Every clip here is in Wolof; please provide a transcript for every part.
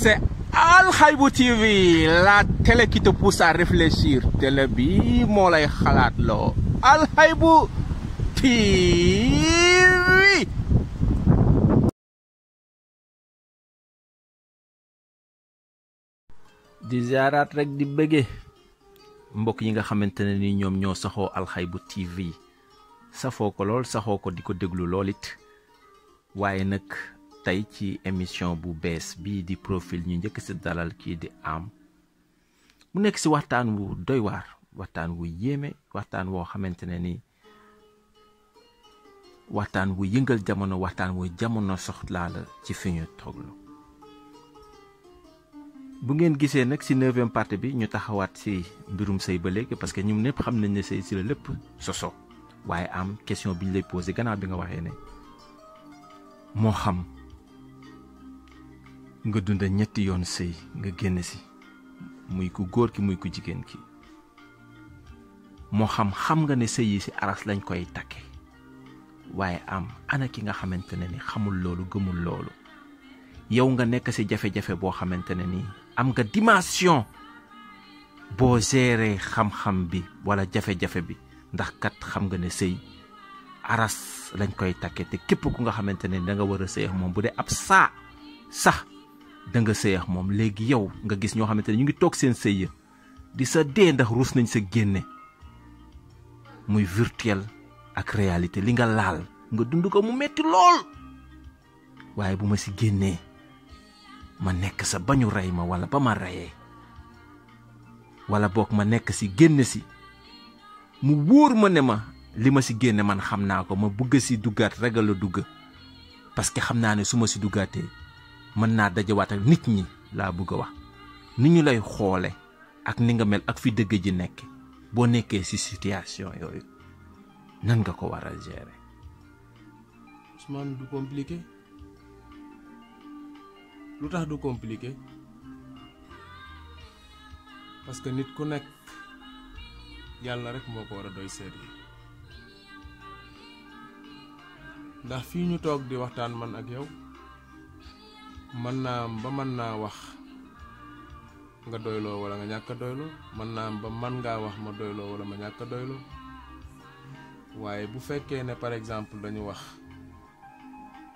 C'est Al Haïbou TV, la télé qui te pousse à réfléchir. Télé bi moo lay xalaat loo. Al Haïbou TV. di ziaraat rek di bëgge mbokk yi nga xamante ne ni ñoom ñoo saxoo Al Haïbou TV safoo ko lool saxoo ko di ko déglu lool it waaye nag tey ci émission bu bees bii di profil ñu njëkk si dalal kii di am mu nekk si waxtaan wu doy waar waxtaan wu yéeme waxtaan woo xamante ne ni waxtaan wu yëngal jamono waxtaan wu jamono soxlaa la ci fi ñu toglu bu ngeen gisee nag si 9e partie bi ñu taxawaat si mbirum sëy ba léegi parce que ñun ñëpp xam nañ ne sëy si la lépp soso waaye am question bi ñu lay posé gannaaw bi nga waxee ne moo xam nga dunda ñetti yoon sëy nga génn si muy ku góor ki muy ku jigéen ki moo xam nga ne sëy yi si aras lañ koy takke waaye am ana ki nga xamante ne ni xamul loolu gëmul loolu yow nga nekk si jafe-jafe boo xamante ne ni am nga dimension boo gérer xam-xam bi wala jafe-jafe bi ndax kat xam nga ne sëy aras lañ koy takke te képp ku nga xamante ne da nga war a sëy ak moom bu dee ab saa sax da nga sëy ak moom léegi yow nga gis ñoo xamante ne ñu ngi toog seen sëy di sa dee ndax ruus nañ sa génne muy virtuel ak réalité li nga laal nga dund ko mu metti lool waaye bu ma si génnee ma nekk sa bañu rey ma wala ba ma reyee wala boog ma nekk si génn si mu wóor ma ne ma li ma si génne man xam naa ko ma bëgg si duggaat ragal a dugg parce que xam naa ne su ma si duggaatee mën naa dajawaat ak nit ñi laa bëgg a wax ni ñu lay xoole ak ni nga mel ak fi dëgg ji nekk boo nekkee si situation yooyu nan nga ko war a gérer. Ousmane du compliqué lu tax du compliqué parce que nit ku nekk yàlla rek moo ko war a doy seet yi ndax fii ñu toog di waxtaan man ak yow mën naa wax nga doyloo wala nga ñàkk a doyloo mën naa ba man ngaa wax ma doyloo wala ma ñàkk a doyloo waaye bu fekkee ne par exemple dañu wax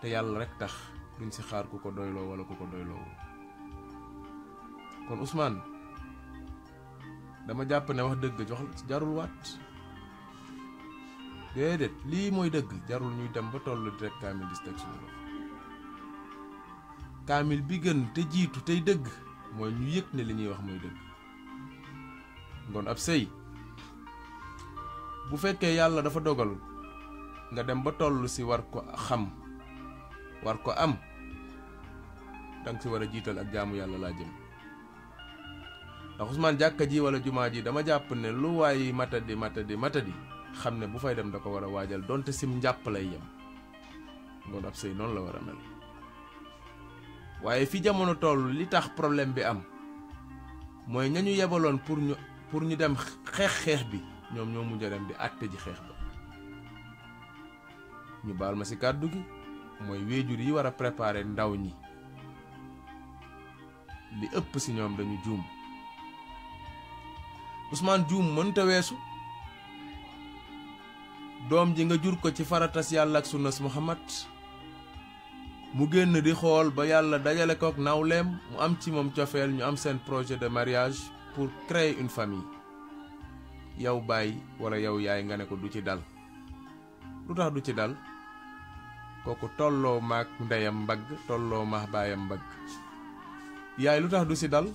te yàlla rek tax duñ si xaar ku ko doyloo wala ku ko doyloo kon Ousmane dama jàpp ne wax dëgg jox jarul waat déedéet lii mooy dëgg jarul ñuy dem ba tollu di rek kaamil di teg suñu loxo kaamil bi gën te jiitu tey dëgg mooy ñu yëg ne li ñuy wax mooy dëgg ngoon ab sëy bu fekkee yàlla dafa dogal nga dem ba toll si war ko xam war ko am danga si war a jiital ak jaamu yàlla laa jëm ndax Ousmane jàkka ji wala jumaa ji dama jàpp ne lu waay matadi xam ne bu fay dem da ko war a waajal donte sim njàpp lay yem ngoon ab sëy noonu la war a mel waaye fi jamono toll li tax problème bi am mooy ñañu yebaloon pour ñu dem xeex bi ñoom ñoo mujj a dem di àtte ji xeex ba ñu baal ma ci kàddu gi mooy wéejur yi war a préparer ndaw ñi li ëpp ci ñoom dañu juum Ousmane juum mënta weesu doom ji nga jur ko ci faratas yàlla ak sunnas Muhammad mu génn di xool ba yàlla dajale ko ak nawleem mu am ci moom cofeel ñu am seen projet de mariage pour créer une famille yow baay wala yow yaay nga ne ko du ci dal lu tax du ci dal kooku tolloo maak ndeyam mbagg tolloo maak baayam mbagg yaay lu tax du ci dal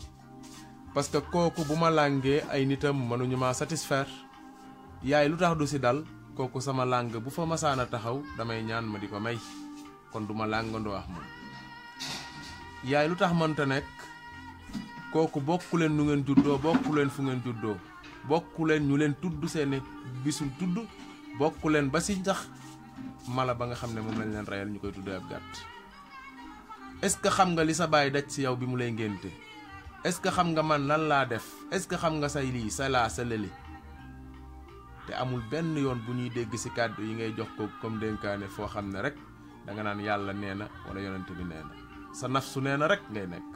parce que kooku bu ma làngee ay nitam mënuñu ma satisfaire yaay lu tax du ci dal kooku sama làng bu fa masaana taxaw damay ñaan ma di ko may kon duma làngandoo wax moom yaay lu tax mënta nekk kooku bokku leen nu ngeen juddoo bokku leen fu ngeen juddoo bokku leen ñu leen tudd seeni bisul tudd bokku leen ba si sax mala ba nga xam ne moom lañ leen reyal ñu koy tuddee ab gàtt est-ce que xam nga li sa baay daj si yow bi mu lay ngénte est-ce que xam nga man lan laa def est-ce que xam nga say lii sa laa sa lëli te amul benn yoon bu ñuy dégg si kàddu yi ngay jox ko comme dénkaane foo xam ne rek da nga naan yàlla nee na wala yonent bi nee na sa nafsu nee na rek ngay nekk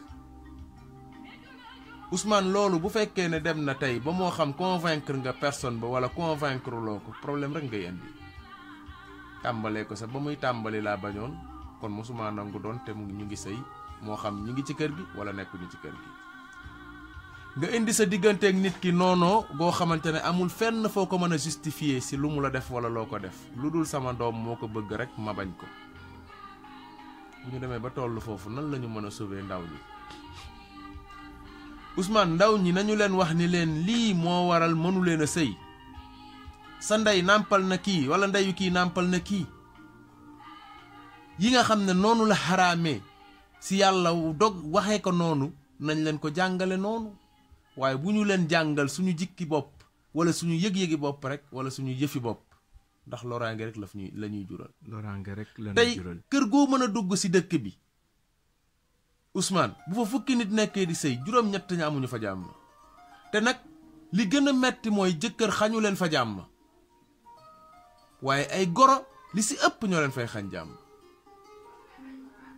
Ousmane loolu bu fekkee ne dem na tey ba moo xam convaincre nga personne ba wala convaincre loo ko problème rek ngay indi tàmbalee ko sax ba muy tàmbali laa bañoon kon mosuma nangu doon te mu ñu ngi sëy moo xam ñu ngi ci kër gi wala nekkuñu ci kër gi nga indi sa digganteeg nit ki noonoo goo xamante ne amul fenn foo ko mën a justifier si lu mu la def wala loo ko def lu dul sama doom moo ko bëgg rek ma bañ ko bu ñu demee ba toll foofu nan la ñu mën a sauver ndaw ñi Ousmane ndaw ñi nañu leen wax ni leen lii moo waral mënu leen a sëy sa ndey nàmpal na kii wala ndeyu kii nàmpal na kii yi nga xam ne noonu la xaraamee si yàlla dog waxee ko noonu nañ leen ko jàngale noonu waaye bu ñu leen jàngal suñu jikki bopp wala suñu yëg-yëgi bopp rek wala suñu yëfi bopp ndax loraange rek la ñuy jural. loraange rek la ñuy tey jural kër goo mën a dugg si dëkk bi Ousmane bu fa fukki nit nekkee di sëy juróom-ñett ña amuñu fa jàmm te nag li gën a metti mooy jëkkër xañu leen fa jàmm waaye ay goro li si ëpp ñoo leen fay xañ jàmm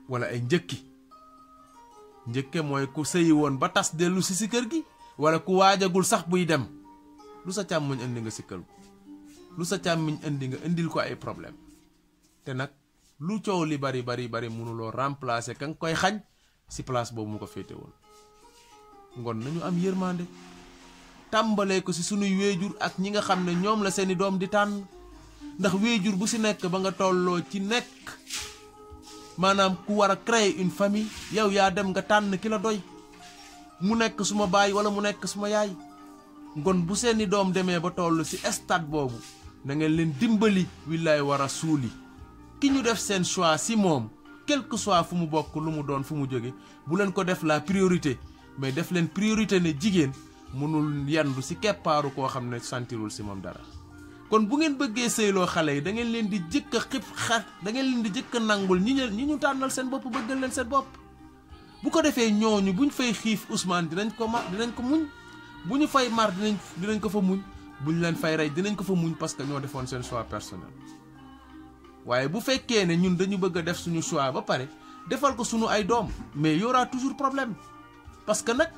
wala ay njëkke mooy ku sëyi woon ba tas dellu si kër gi wala ku waajagul sax buy dem lu sa càmmiñ indi nga sikkal ko lu sa càmmiñ indi nga indil ko ay problème te nag lu coow li bari mënuloo remplacer ka nga koy xañ si place boobu mu ko féete woon ngon nañu am yërmande tàmbalee ko si sunuy wéejur ak ñi nga xam ne ñoom la seeni doom di tànn ndax wéejur bu si nekk ba nga tolloo ci nekk maanaam ku war a créer une famille yow yaa dem nga tànn ki la doy mu nekk suma baay wala mu nekk suma yaay ngon bu seeni doom demee ba toll si stade boobu na ngeen leen dimbali willaay war a suuli ki ñu def seen choix si moom quel que soit fu mu bokk lu mu doon fu mu jóge bu leen ko def la priorité mais def leen priorité ne jigéen mënul yandu si keppaaru koo xam ne sentirul si moom dara kon bu ngeen bëggee sëyloo xale yi da ngeen leen di jëkk a da ngeen leen di jëkk a nangul ñi ñu tànnal seen bopp bëggal leen seen bopp bu ko defee ñooñu buñ fay xiif Ousmane dinañ ko muñ bu ñu fay mar dinañ ko fa muñ buñ leen fay rey dinañ ko fa muñ parce que ñoo defoon seen choix personnel waaye bu fekkee ne ñun dañu bëgg a def suñu choix ba pare defal ko suñu ay doom mais y aura toujours problème parce que nag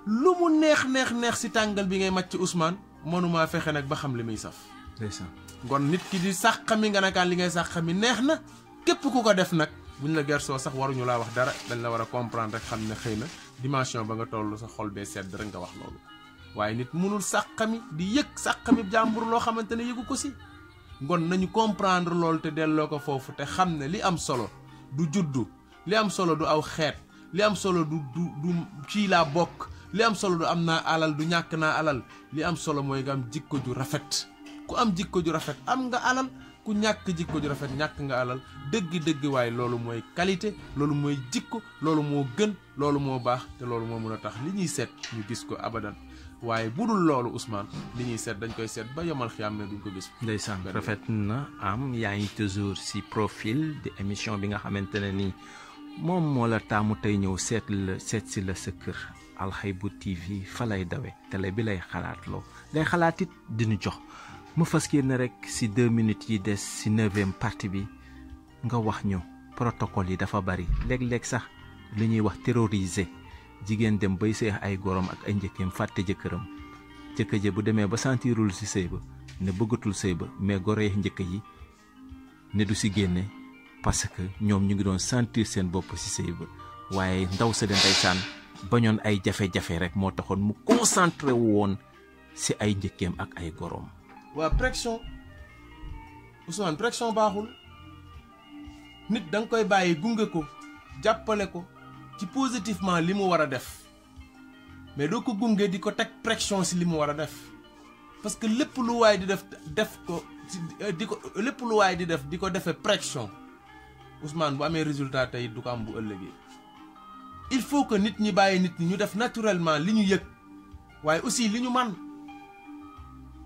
lu mu neex si tàngal bi ngay màcc Ousmane mënumaa fexe nag ba xam li muy saf ngon nit ki di sàqami nga nakaan li ngay sàqami neex na képp ku ko def nag buñ la gersoo sax waruñu laa wax dara dañ la war a comprendre rek xam ne xëy na dimension ba nga toll sa xol bee sedd rek nga wax loolu waaye nit mënul sàqami di yëg sàqami jàmbur loo xamante ne yëgu ko si ngon nañu comprendre loolu te delloo ko foofu te xam ne li am solo du juddu li am solo du aw xeet li am solo du kii laa bokk li am solo du am naa alal du ñàkk naa alal li am solo mooy nga am jikko ju rafet ku am jikko ju rafet am nga alal ku ñàkk jikko ju rafet ñàkk nga alal dëgg waaye loolu mooy qualité loolu mooy jikko loolu moo gën loolu moo baax te loolu moo mën a tax li ñuy seet ñu gis ko abadan waaye bu dul loolu Ousmane li ñuy seet dañ koy seet ba yomal xiyam ne duñ ko gis. ndeysaan rafet na am yaa ngi toujours si profil di émission bi nga xamante ne nii moom moo la taamu tey ñëw seet si la sa kër Alhaïbou TV fa lay dawe télé bi lay xalaat loo day xalaat it diñu jox mu fas yéene rek si 2 minutes yi des si 9e partie bi nga wax ñu protocole yi dafa bari léeg-léeg sax li ñuy wax terroriser jigéen dem bay seex ay gorom ak ay njëkkeem fàtte jëkkëram jëkkër ja bu demee ba sentirul si sëy ba ne bëggatul sëy ba mais goree njëkk yi ne du si génne parce que ñoom ñu ngi doon sentir seen bopp si sëy ba waaye ndaw sa den ndeysaan bañoon ay jafe-jafe rek moo taxoon mu concentré woon si ay njëkkeem ak ay gorom. waa pression Ousmane pression baaxul nit da nga koy bàyyi gunge ko jàppale ko ci positivement li mu war a def mais doo ko gunge di ko teg pression si li mu war a def parce que lépp lu waay di def ko lépp lu waay di def di ko defee pression Ousmane bu amee résultat tey du ko am bu ëllëgee il faut que nit ñi bàyyi nit ñi ñu def naturellement li ñu yëg waaye aussi li ñu man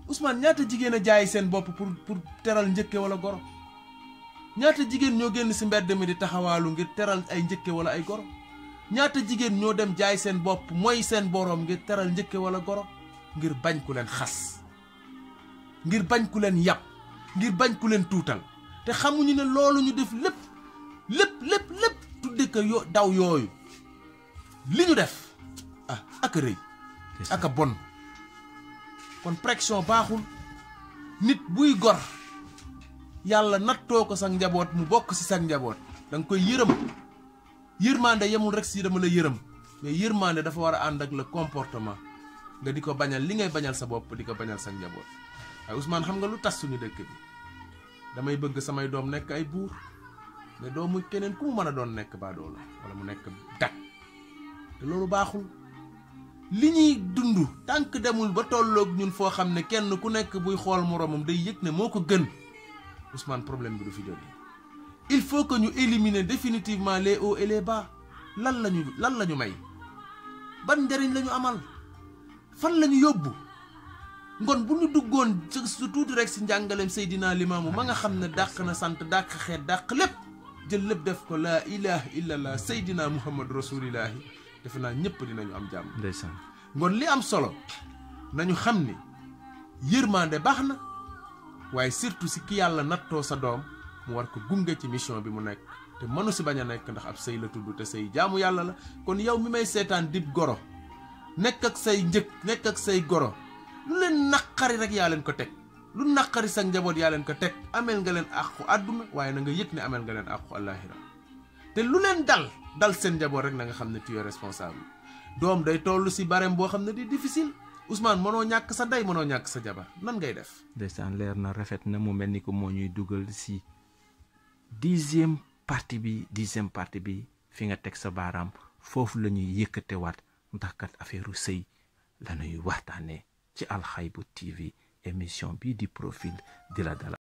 Ousmane ñaata jigéen a jaay seen bopp pour teral njëkke wala goro ñaata jigéen ñoo génn si mbedd mi di taxawaalu ngir teral ay njëkke wala ay goro ñaata jigéen ñoo dem jaay seen bopp mooy seen boroom ngir teral njëkke wala goro ngir bañ ku leen xas ngir bañ ku leen yàpp ngir bañ ku leen tuutal te xamuñu ne loolu ñu def lépp tudde ko daw yooyu li ñu def ak rëy aka bon kon pression baaxul nit buy gor yàlla nattoo ko sa njaboot mu bokk si sa njaboot danga koy yërëm yërmande yemul rek si dama la yërëm mais yërmande dafa war a ànd ak le comportement nga di ko bañal li ngay bañal sa bopp di ko bañal sa njaboot waaye Ousmane xam nga lu tas suñu dëkk bi damay bëgg samay doom nekk ay buur mais doomu keneen ku mu mën a doon nekk baadoola wala mu nekk dak te loolu baaxul li ñuy dund tànk demul ba tolloog ñun foo xam ne kenn ku nekk buy xool moroomam day yëg ne moo ko gën Ousmane problème bi du fi jóge il faut que ñu éliminer définitivement les hauts et les bas lan lañu may ban njariñ lañu amal fan lañu yóbbu ngon bu ñu duggoon su tuuti rek si njàngaleem Seydina Limaamu ma nga xam ne dàq na sant dàq xeet dàq lépp jël lépp def ko laa ilaha illallah Seydina Muhammad rasulillahi defe naa ñëpp dinañu am jàmm ndeysaan ngon li am solo nañu xam ni yërmande baax na waaye surtout si ki yàlla nattoo sa doom mu war ko gunge ci mission bi mu nekk te mënu si bañ a nekk ndax ab sëy la tudd te sëy jaamu yàlla la kon yow mi may seetaan dib goro nekk ak say njëkk nekk ak say goro lu leen naqari rek yaa leen ko teg lu naqari sa njaboot yaa leen ko teg ameel nga leen àqu àdduna waaye na nga yëg ne ameel nga leen àqu àllaaxira te lu leen dal seen njaboot rek na nga xam ne tu es responsable doom day toll si barème boo xam ne di difficile Ousmane mënoo ñàkk sa ndey mënoo ñàkk sa jabar nan ngay def ndeysaan leer na rafet na mu mel ni ko moo ñuy dugal si dixième partie bi fi nga teg sa baaraam foofu la ñuy yëkkatewaat ndax kat affaire sëy la ñuy waxtaanee ci Al Haïbou TV émission bii di profil di la dalal